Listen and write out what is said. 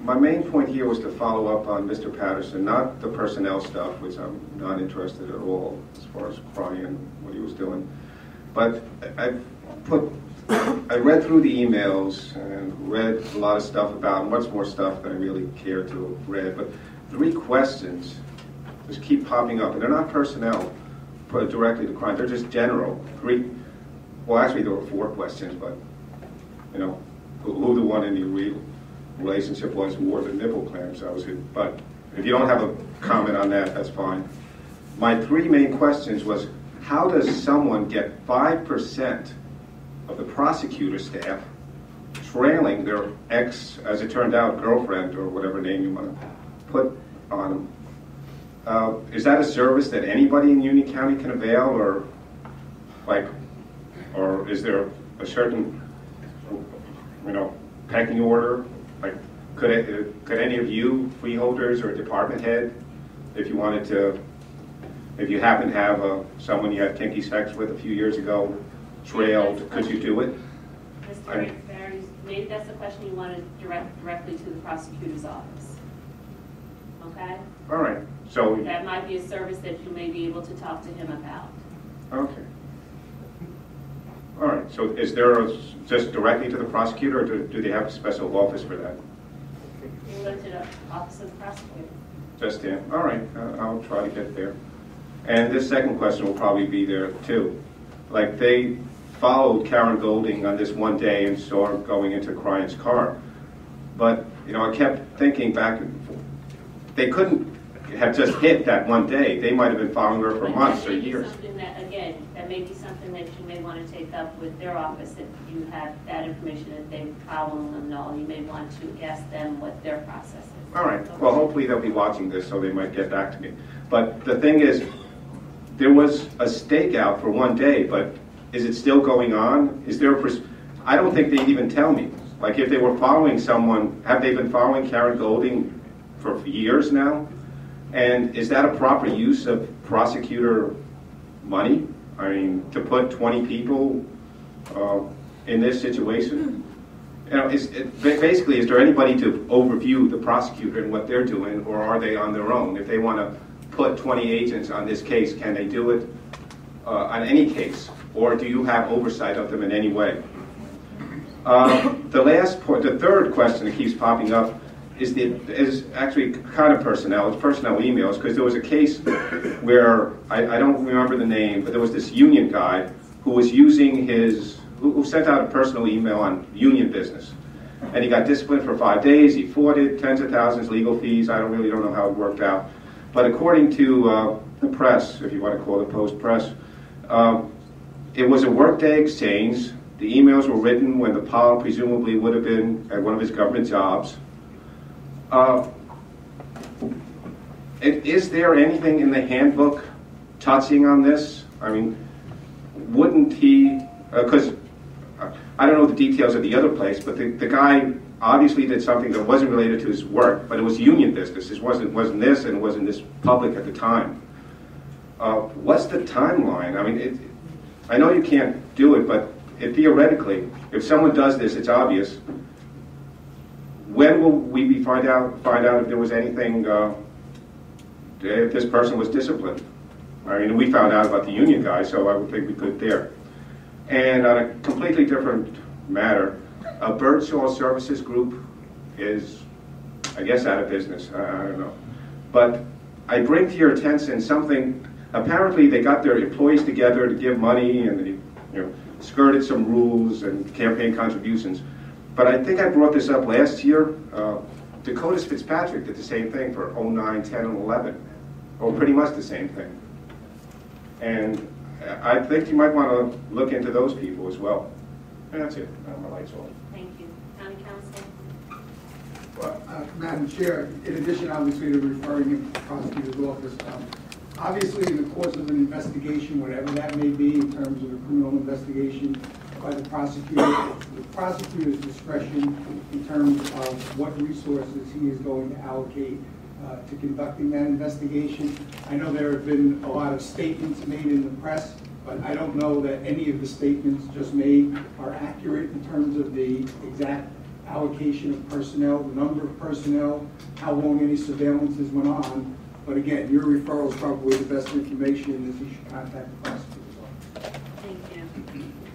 My main point here was to follow up on Mr. Patterson, not the personnel stuff, which I'm not interested at all as far as Cryan, what he was doing. But I read through the emails and read a lot of stuff about, much more stuff than I really care to have read. But 3 questions just keep popping up, and they're not personnel put directly to Cryan. They're just general. Well, actually there were 4 questions, but you know, who the one in the relationship was who wore the nipple clamps. That was it. But if you don't have a comment on that, that's fine. My 3 main questions was, how does someone get 5% of the prosecutor staff trailing their ex, as it turned out, girlfriend, or whatever name you want to put on them? Is that a service that anybody in Union County can avail, or is there a certain, pecking order? Like, could any of you freeholders or department head, if you wanted to, if you happen to have someone you had kinky sex with a few years ago, trailed, could you do it? Mr. Barry, maybe that's a question you want to direct directly to the prosecutor's office. Okay? All right. So that might be a service that you may be able to talk to him about. Okay. All right. So is there just directly to the prosecutor, or do they have a special office for that? You go to the office of the prosecutor. Just him. All right. I'll try to get there. And this second question will probably be there too. Like, they followed Karen Golding on this one day and saw her going into Cryan's car. But, I kept thinking back and forth. They couldn't have just hit that one day. They might have been following her for months or years. That may be something that you may want to take up with their office if you have that information that they're following them and all. You may want to ask them what their process is. All right. Well, hopefully they'll be watching this, so they might get back to me. But the thing is, there was a stakeout for one day, but is it still going on? Is there I don't think they'd even tell me. Like, if they were following someone, have they been following Karen Golding for years now? And is that a proper use of prosecutor money? I mean, to put 20 people in this situation? Basically, is there anybody to overview the prosecutor and what they're doing, or are they on their own? If they want to put 20 agents on this case, can they do it on any case? Or do you have oversight of them in any way? The third question that keeps popping up is actually kind of personnel. It's personnel emails, because there was a case where, I don't remember the name, but there was this union guy who was using who sent out a personal email on union business. And he got disciplined for 5 days. He fought it, tens of thousands, legal fees. I don't know how it worked out. But according to the press, if you want to call it Post Press, it was a workday exchange. The emails were written when the Paul presumably would have been at one of his government jobs. Is there anything in the handbook touching on this? I mean, wouldn't he, because I don't know the details of the other place, but the guy obviously did something that wasn't related to his work, but it was union business. It wasn't this, and it wasn't this public at the time. What's the timeline? I mean, I know you can't do it, but theoretically, if someone does this, it's obvious. When will we find out if there was anything, if this person was disciplined? I mean, we found out about the union guy, so I would think we could there. And on a completely different matter, a Birdsall Services Group is, I guess, out of business. I don't know. But I bring to your attention something. Apparently, they got their employees together to give money, and they skirted some rules and campaign contributions. But I think I brought this up last year. Dakota's Fitzpatrick did the same thing for 09, 10, and 11. Or pretty much the same thing. And I think you might want to look into those people as well. And that's it. My light's off. Thank you. County Counsel? Well, Madam Chair, in addition, obviously, to referring him to the prosecutor's office, obviously, in the course of an investigation, whatever that may be, in terms of a criminal investigation by the prosecutor's discretion in terms of what resources he is going to allocate to conducting that investigation. I know there have been a lot of statements made in the press, but I don't know that any of the statements just made are accurate in terms of the exact allocation of personnel, the number of personnel, how long any surveillances went on. But again, your referral is probably the best information, that you should contact the prosecutor's office. Thank you.